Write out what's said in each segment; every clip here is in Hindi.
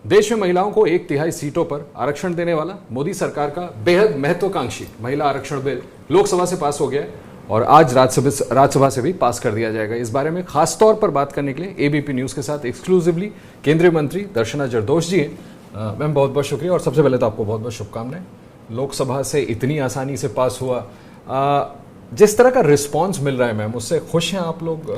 देश में महिलाओं को 1/3 सीटों पर आरक्षण देने वाला मोदी सरकार का बेहद महत्वाकांक्षी महिला आरक्षण बिल लोकसभा से पास हो गया है और आज राज्यसभा से भी पास कर दिया जाएगा। इस बारे में खास तौर पर बात करने के लिए एबीपी न्यूज के साथ एक्सक्लूसिवली केंद्रीय मंत्री दर्शना जरदोश जी हैं। मैम बहुत बहुत शुक्रिया और सबसे पहले तो आपको बहुत बहुत शुभकामनाएं। लोकसभा से इतनी आसानी से पास हुआ, जिस तरह का रिस्पॉन्स मिल रहा है मैम, उससे खुश हैं आप लोग?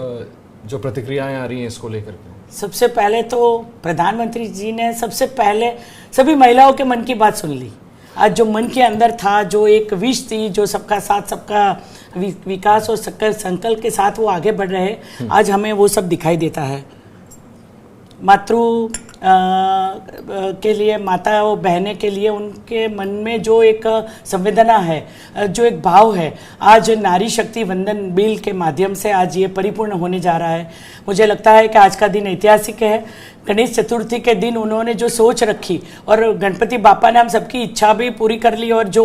जो प्रतिक्रियाएं आ रही हैं इसको लेकर के। सबसे पहले तो प्रधानमंत्री जी ने सबसे पहले सभी महिलाओं के मन की बात सुन ली। आज जो मन के अंदर था, जो एक विश थी, जो सबका साथ सबका विकास और संकल्प के साथ वो आगे बढ़ रहे, आज हमें वो सब दिखाई देता है। मातृ के लिए, माता और बहने के लिए उनके मन में जो एक संवेदना है, जो एक भाव है, आज नारी शक्ति वंदन बिल के माध्यम से आज ये परिपूर्ण होने जा रहा है। मुझे लगता है कि आज का दिन ऐतिहासिक है। गणेश चतुर्थी के दिन उन्होंने जो सोच रखी और गणपति बापा ने हम सबकी इच्छा भी पूरी कर ली, और जो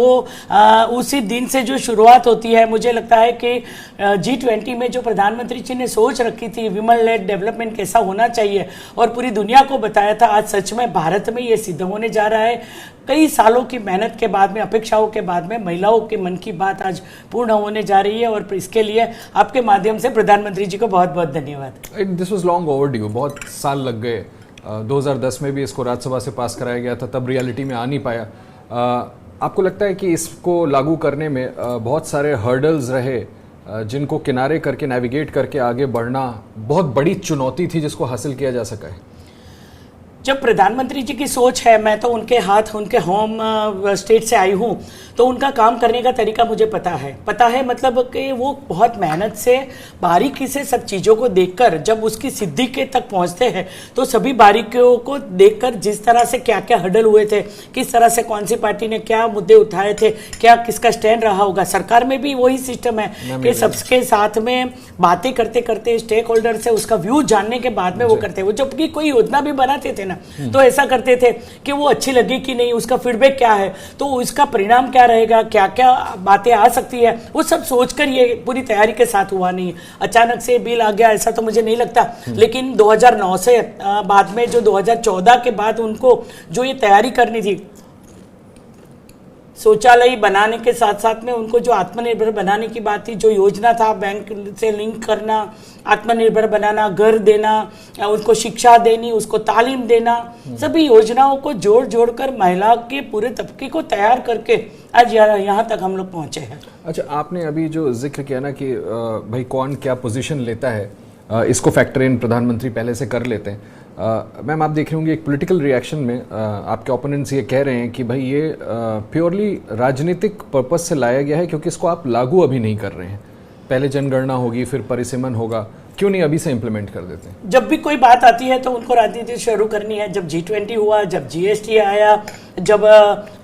उसी दिन से जो शुरुआत होती है, मुझे लगता है कि G20 में जो प्रधानमंत्री जी ने सोच रखी थी विमेन लेड डेवलपमेंट कैसा होना चाहिए और पूरी दुनिया को बताया था, आज सच में भारत में ये सिद्ध होने जा रहा है। कई सालों की मेहनत के बाद में, अपेक्षाओं के बाद में महिलाओं के मन की बात आज पूर्ण होने जा रही है और इसके लिए आपके माध्यम से प्रधानमंत्री जी को बहुत बहुत धन्यवाद। दिस वाज लॉन्ग ओवरड्यू, बहुत साल लग गए। 2010 में भी इसको राज्यसभा से पास कराया गया था, तब रियलिटी में आ नहीं पाया। आपको लगता है कि इसको लागू करने में बहुत सारे हर्डल्स रहे, जिनको किनारे करके नेविगेट करके आगे बढ़ना बहुत बड़ी चुनौती थी जिसको हासिल किया जा सका है? जब प्रधानमंत्री जी की सोच है, मैं तो उनके हाथ, उनके होम स्टेट से आई हूँ, तो उनका काम करने का तरीका मुझे पता है मतलब कि वो बहुत मेहनत से, बारीकी से सब चीज़ों को देखकर जब उसकी सिद्धि के तक पहुँचते हैं, तो सभी बारीकियों को देखकर, जिस तरह से क्या क्या हडल हुए थे, किस तरह से कौन सी पार्टी ने क्या मुद्दे उठाए थे, क्या किसका स्टैंड रहा होगा। सरकार में भी वही सिस्टम है कि सबके साथ में बातें करते करते स्टेक होल्डर से उसका व्यू जानने के बाद में वो करते हैं। वो जबकि कोई योजना भी बनाते थे तो ऐसा करते थे कि वो अच्छी लगी कि नहीं, उसका फीडबैक क्या है, तो उसका परिणाम क्या रहेगा, क्या क्या बातें आ सकती है, वो सब सोचकर ये पूरी तैयारी के साथ हुआ नहीं। अचानक से बिल आ गया ऐसा तो मुझे नहीं लगता, लेकिन 2009 से बाद में जो 2014 के बाद उनको जो ये तैयारी करनी थी, शौचालय बनाने के साथ साथ में उनको जो आत्मनिर्भर बनाने की बात थी, जो योजना था बैंक से लिंक करना, आत्मनिर्भर बनाना, घर देना, उनको शिक्षा देनी, उसको तालीम देना, सभी योजनाओं को जोड़ जोड़ कर महिला के पूरे तबके को तैयार करके आज यहाँ तक हम लोग पहुँचे हैं। अच्छा, आपने अभी जो जिक्र किया ना कि भाई कौन क्या पोजीशन लेता है, इसको फैक्टर इन प्रधानमंत्री पहले से कर लेते हैं। मैम आप देख रहे होंगे एक पॉलिटिकल रिएक्शन में आपके ओपोनेंट्स ये कह रहे हैं कि भाई ये प्योरली राजनीतिक पर्पस से लाया गया है, क्योंकि इसको आप लागू अभी नहीं कर रहे हैं, पहले जनगणना होगी फिर परिसीमन होगा, क्यों नहीं अभी से इंप्लीमेंट कर देते हैं? जब भी कोई बात आती है तो उनको राजनीति शुरू करनी है। जब G20 हुआ, जब GST आया, जब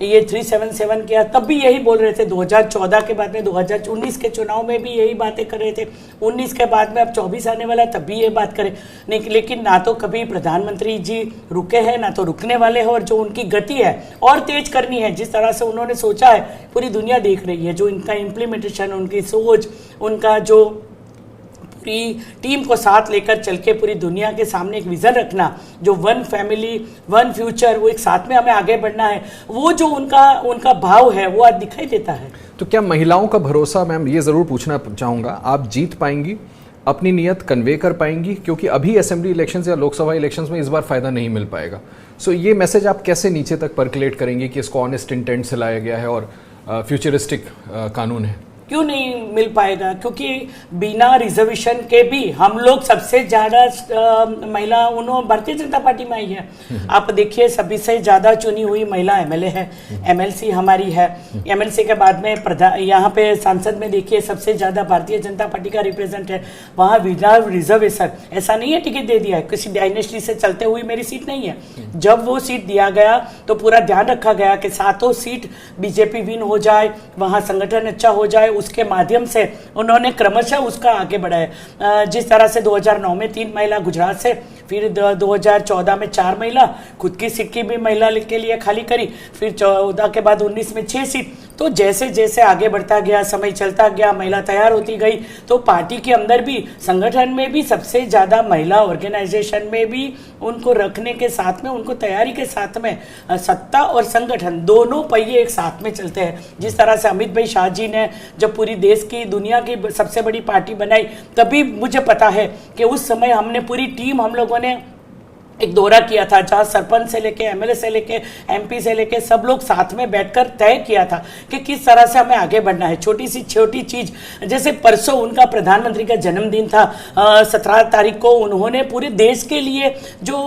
ये 377 किया, तब भी यही बोल रहे थे। 2014 के बाद में 2019 के चुनाव में भी यही बातें कर रहे थे। 19 के बाद में अब 24 आने वाला है, तब भी ये बात करें नहीं। लेकिन ना तो कभी प्रधानमंत्री जी रुके हैं, ना तो रुकने वाले हैं, और जो उनकी गति है और तेज करनी है, जिस तरह से उन्होंने सोचा है पूरी दुनिया देख रही है। जो इनका इम्प्लीमेंटेशन, उनकी सोच, उनका जो टीम को साथ लेकर चल के पूरी दुनिया के सामने एक विजन रखना, जो वन फैमिली वन फ्यूचर, वो एक साथ में हमें आगे बढ़ना है, वो जो उनका भाव है वो आज दिखाई देता है। तो क्या महिलाओं का भरोसा, मैम ये जरूर पूछना चाहूंगा, आप जीत पाएंगी, अपनी नियत कन्वे कर पाएंगी? क्योंकि अभी असेंबली इलेक्शंस या लोकसभा इलेक्शंस में इस बार फायदा नहीं मिल पाएगा। सो ये मैसेज आप कैसे नीचे तक पर्कुलेट करेंगे कि इसको ऑनेस्ट इंटेंट से लाया गया है और फ्यूचरिस्टिक कानून है? क्यों नहीं मिल पाएगा? क्योंकि बिना रिजर्वेशन के भी हम लोग सबसे ज्यादा महिला भारतीय जनता पार्टी में आई है। आप देखिए, सभी से ज्यादा चुनी हुई महिला MLA है, MLC हमारी है। MLC के बाद में यहाँ पे सांसद में देखिए सबसे ज्यादा भारतीय जनता पार्टी का रिप्रेजेंट है। वहाँ बिना रिजर्वेशन, ऐसा नहीं है टिकट दे दिया है, किसी डायनेस्टी से चलते हुए मेरी सीट नहीं है। जब वो सीट दिया गया तो पूरा ध्यान रखा गया कि सातों सीट बीजेपी विन हो जाए, वहाँ संगठन अच्छा हो जाए, उसके माध्यम से उन्होंने क्रमशः उसका आगे बढ़ाया। जिस तरह से 2009 में 3 महिला गुजरात से, फिर 2014 में 4 महिला, खुद की सीट की भी महिला के लिए खाली करी, फिर 14 के बाद 19 में 6 सीट, तो जैसे जैसे आगे बढ़ता गया, समय चलता गया, महिला तैयार होती गई, तो पार्टी के अंदर भी, संगठन में भी सबसे ज़्यादा महिला ऑर्गेनाइजेशन में भी उनको रखने के साथ में, उनको तैयारी के साथ में सत्ता और संगठन दोनों पहिए एक साथ में चलते हैं। जिस तरह से अमित भाई शाह जी ने जब पूरी देश की, दुनिया की सबसे बड़ी पार्टी बनाई, तभी मुझे पता है कि उस समय हमने पूरी टीम, हम लोगों ने एक दौरा किया था जहाँ सरपंच से लेके एमएलए से लेके एमपी से लेके सब लोग साथ में बैठकर तय किया था कि किस तरह से हमें आगे बढ़ना है। छोटी सी छोटी चीज, जैसे परसों उनका प्रधानमंत्री का जन्मदिन था, 17 तारीख को उन्होंने पूरे देश के लिए जो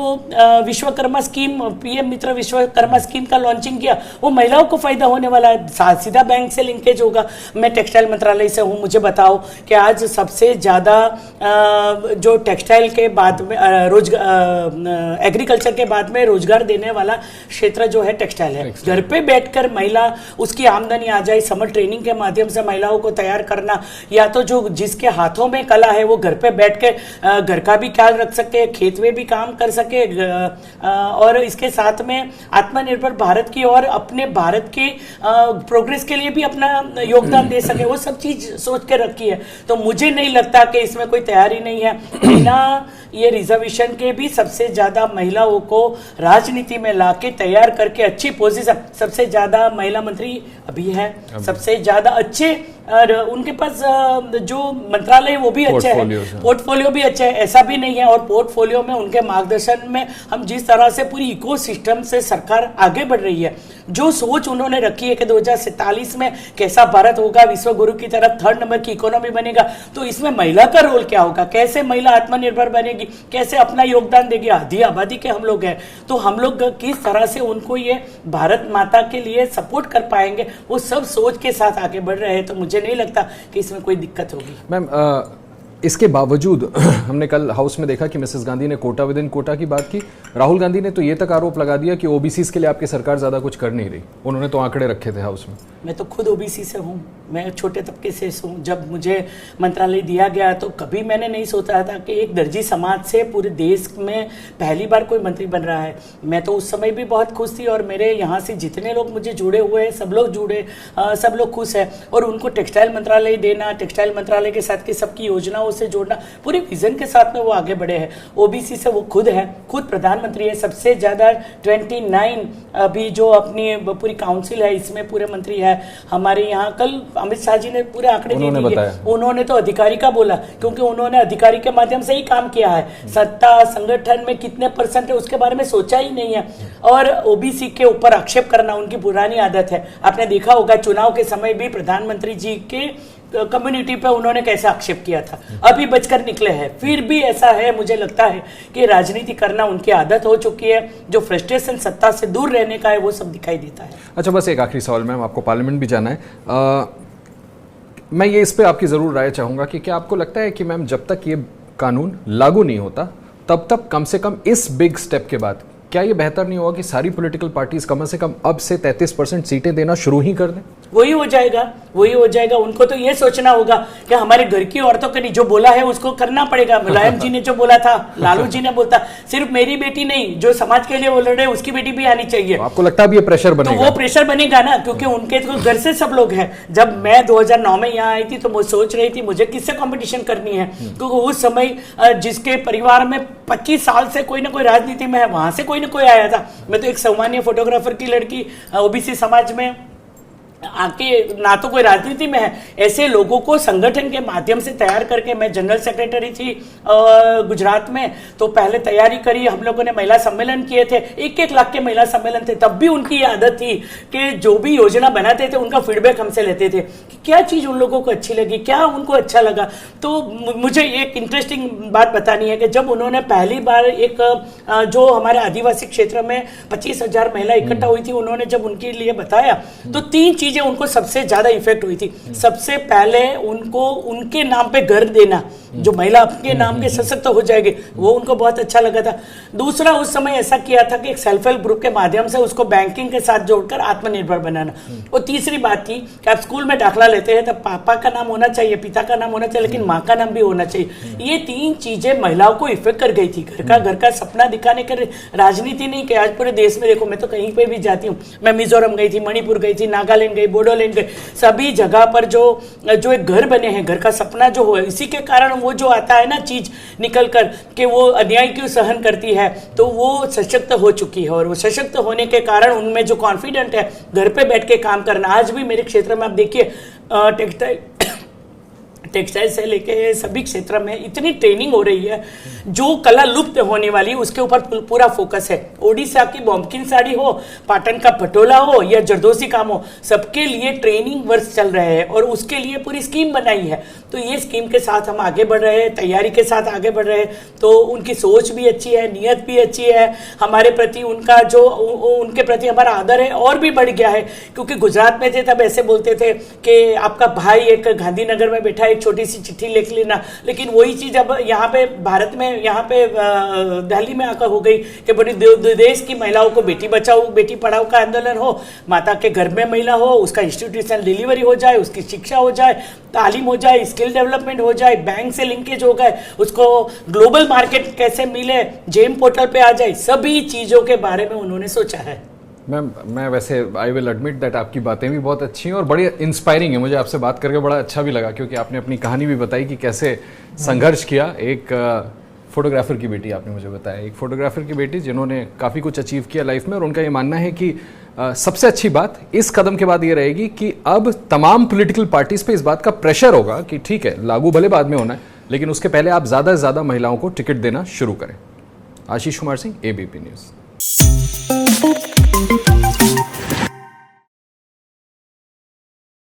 विश्वकर्मा स्कीम, पीएम मित्र विश्वकर्मा स्कीम का लॉन्चिंग किया, वो महिलाओं को फायदा होने वाला है, सीधा बैंक से लिंकेज होगा। मैं टेक्सटाइल मंत्रालय से हूँ, मुझे बताओ कि आज सबसे ज्यादा जो टेक्सटाइल के बाद में रोजगार, एग्रीकल्चर के बाद में रोजगार देने वाला क्षेत्र जो है टेक्सटाइल है। घर पे बैठकर महिला, उसकी आमदनी आ जाए, समर ट्रेनिंग के माध्यम से महिलाओं को तैयार करना, या तो जो जिसके हाथों में कला है वो घर पे बैठ के घर का भी ख्याल रख सके, खेत में भी काम कर सके, और इसके साथ में आत्मनिर्भर भारत की और अपने भारत की प्रोग्रेस के लिए भी अपना योगदान दे सके, वो सब चीज सोच के रखी है। तो मुझे नहीं लगता कि इसमें कोई तैयारी नहीं है। बिना ये रिजर्वेशन के भी सबसे ज्यादा महिलाओं को राजनीति में लाके तैयार करके अच्छी पोजीशन, सबसे ज्यादा महिला मंत्री अभी है, सबसे ज्यादा अच्छे, और उनके पास जो मंत्रालय वो भी अच्छा है, पोर्टफोलियो भी अच्छा है, ऐसा भी नहीं है। और पोर्टफोलियो में उनके मार्गदर्शन में हम जिस तरह से पूरी इकोसिस्टम से सरकार आगे बढ़ रही है, जो सोच उन्होंने रखी है कि 2047 में कैसा भारत होगा, विश्व गुरु की तरफ 3rd नंबर की इकोनॉमी बनेगा, तो इसमें महिला का रोल क्या होगा, कैसे महिला आत्मनिर्भर बनेगी, कैसे अपना योगदान देगी। आधी आबादी के हम लोग हैं, तो हम लोग किस तरह से उनको ये भारत माता के लिए सपोर्ट कर पाएंगे, वो सब सोच के साथ आगे बढ़ रहे हैं। तो मुझे नहीं लगता कि इसमें कोई दिक्कत होगी। मैम, इसके बावजूद हमने कल हाउस में देखा कि मिसेस गांधी ने कोटा विद इन कोटा की बात की। राहुल गांधी ने तो ये तक आरोप लगा दिया कि ओबीसी के लिए आपकी सरकार ज्यादा कुछ कर नहीं रही। उन्होंने तो आंकड़े रखे थे हाउस में। मैं तो खुद ओबीसी से हूँ, मैं छोटे तबके से हूँ। जब मुझे मंत्रालय दिया गया तो कभी मैंने नहीं सोचा था कि एक दर्जी समाज से पूरे देश में पहली बार कोई मंत्री बन रहा है। मैं तो उस समय भी बहुत खुश थी, और मेरे यहाँ से जितने लोग मुझे जुड़े हुए हैं सब लोग जुड़े, सब लोग खुश है। और उनको टेक्सटाइल मंत्रालय देना, टेक्सटाइल मंत्रालय के साथ की सबकी योजनाओं से जोड़ना, पूरे विजन के साथ में वो आगे बढ़े हैं। ओबीसी से वो खुद है, खुद प्रधानमंत्री है, सबसे ज्यादा 29 अभी जो अपनी पूरी काउंसिल है इसमें पूरे मंत्री है हमारे यहाँ। कल अमित शाह जी ने पूरे आंकड़े दे दिए, उन्होंने तो अधिकारी का बोला, क्योंकि उन्होंने अधिकारी के माध्यम से ही काम किया है। सत्ता संगठन में कितने % है उसके बारे में सोचा ही नहीं है। और ओबीसी के ऊपर आक्षेप करना उनकी पुरानी आदत है। आपने देखा होगा चुनाव के समय भी प्रधानमंत्री जी के कम्युनिटी पे उन्होंने कैसे आक्षेप किया था, अभी बचकर निकले हैं। फिर भी ऐसा है, मुझे लगता है कि राजनीति करना उनकी आदत हो चुकी है। जो फ्रस्ट्रेशन सत्ता से दूर रहने का है वो सब दिखाई देता है। अच्छा, बस एक आखिरी सवाल मैम, आपको पार्लियामेंट भी जाना है। मैं ये इस पे आपकी जरूर राय चाहूंगा कि क्या आपको लगता है कि मैम जब तक ये कानून लागू नहीं होता तब तक कम से कम इस बिग स्टेप के बाद क्या ये बेहतर नहीं होगा कि सारी पॉलिटिकल पार्टीज कम से कम अब से 33% सीटें देना शुरू ही कर दें? वही हो जाएगा, वही हो जाएगा। उनको तो ये सोचना होगा कि हमारे घर की औरतों के लिए जो बोला है उसको करना पड़ेगा। मुलायम जी ने जो बोला था, लालू जी ने बोलता, सिर्फ मेरी बेटी नहीं, जो समाज के लिए बोल रहे हैं उसकी बेटी भी आनी चाहिए। तो आपको लगता है ये प्रेशर बनेगा? तो वो प्रेशर बनेगा ना, क्योंकि उनके तो घर से सब लोग हैं। जब मैं 2009 में यहाँ आई थी तो मैं सोच रही थी मुझे किससे कंपटीशन करनी है, क्योंकि उस समय जिसके परिवार में 25 साल से कोई ना कोई राजनीति में है, वहां से कोई ना कोई आया था। मैं तो एक सामान्य फोटोग्राफर की लड़की ओबीसी समाज में आके, ना तो कोई राजनीति में है, ऐसे लोगों को संगठन के माध्यम से तैयार करके, मैं जनरल सेक्रेटरी थी गुजरात में, तो पहले तैयारी करी। हम लोगों ने महिला सम्मेलन किए थे, 1-1 लाख के महिला सम्मेलन थे। तब भी उनकी ये आदत थी कि जो भी योजना बनाते थे उनका फीडबैक हमसे लेते थे कि क्या चीज उन लोगों को अच्छी लगी, क्या उनको अच्छा लगा। तो मुझे एक इंटरेस्टिंग बात बतानी है कि जब उन्होंने पहली बार एक जो हमारे आदिवासी क्षेत्र में 25,000 महिला इकट्ठा हुई थी, उन्होंने जब उनके लिए बताया तो 3 चीजें उनको सबसे ज्यादा इफेक्ट हुई थी। सबसे पहले उनको उनके नाम पे घर देना, जो महिला अपने नाम के सशक्त हो जाएगी, वो उनको बहुत अच्छा लगा था। दूसरा, उस समय ऐसा किया था कि एक सेल्फ हेल्प ग्रुप के माध्यम से उसको बैंकिंग के साथ जोड़कर आत्मनिर्भर बनाना। और तीसरी बात थी कि आप स्कूल में दाखला लेते हैं तो पापा का नाम होना चाहिए, पिता का नाम होना चाहिए, लेकिन माँ का नाम भी होना चाहिए। ये 3 चीजें महिलाओं को इफेक्ट कर गई थी। घर का सपना दिखाने के राजनीति नहीं कि आज पूरे देश में देखो, मैं तो कहीं पे भी जाती हूँ, मैं मिजोरम गई थी, मणिपुर गई थी, नागालैंड गई, बोडोलैंड गए, सभी जगह पर जो एक घर बने हैं, घर का सपना जो हो, इसी के कारण वो जो आता है ना चीज निकल कर कि वो अन्याय क्यों सहन करती है, तो वो सशक्त हो चुकी है। और वो सशक्त होने के कारण उनमें जो कॉन्फिडेंट है घर पे बैठ के काम करना, आज भी मेरे क्षेत्र में आप देखिए टेक्सटाइल से लेके सभी क्षेत्र में इतनी ट्रेनिंग हो रही है, जो कला लुप्त होने वाली उसके ऊपर पूरा फोकस है। ओडिशा की बॉम्बकिन साड़ी हो, पाटन का पटोला हो या जरदोसी काम हो, सबके लिए ट्रेनिंग वर्ष चल रहे हैं और उसके लिए पूरी स्कीम बनाई है। तो ये स्कीम के साथ हम आगे बढ़ रहे हैं, तैयारी के साथ आगे बढ़ रहे हैं। तो उनकी सोच भी अच्छी है, नीयत भी अच्छी है, हमारे प्रति उनका जो उनके प्रति हमारा आदर है और भी बढ़ गया है। क्योंकि गुजरात में थे तब ऐसे बोलते थे कि आपका भाई एक गांधीनगर में बैठा, एक छोटी सी चिट्ठी लिख लेना, लेकिन वही चीज अब यहाँ पे भारत में, यहाँ पे दिल्ली में आकर हो गई कि बड़ी देश की महिलाओं को बेटी बचाओ बेटी पढ़ाओ का आंदोलन हो, माता के घर में महिला हो, उसका इंस्टीट्यूशनल डिलीवरी हो जाए, उसकी शिक्षा हो जाए, तालीम हो जाए, स्किल डेवलपमेंट हो जाए, बैंक से लिंकेज हो गए, उसको ग्लोबल मार्केट कैसे मिले, जेम पोर्टल पे आ जाए, सभी चीजों के बारे में उन्होंने सोचा है। मैं वैसे आई विल एडमिट दैट आपकी बातें भी बहुत अच्छी हैं और बड़ी इंस्पायरिंग है। मुझे आपसे बात करके बड़ा अच्छा भी लगा क्योंकि आपने अपनी कहानी भी बताई कि कैसे संघर्ष किया। एक फोटोग्राफर की बेटी आपने मुझे बताया, एक फोटोग्राफर की बेटी जिन्होंने काफ़ी कुछ अचीव किया लाइफ में, और उनका ये मानना है कि सबसे अच्छी बात इस कदम के बाद ये रहेगी कि अब तमाम पॉलिटिकल पार्टीज पे इस बात का प्रेशर होगा कि ठीक है लागू भले बाद में होना है, लेकिन उसके पहले आप ज़्यादा से ज़्यादा महिलाओं को टिकट देना शुरू करें। Ashish Kumar Singh, ABP news.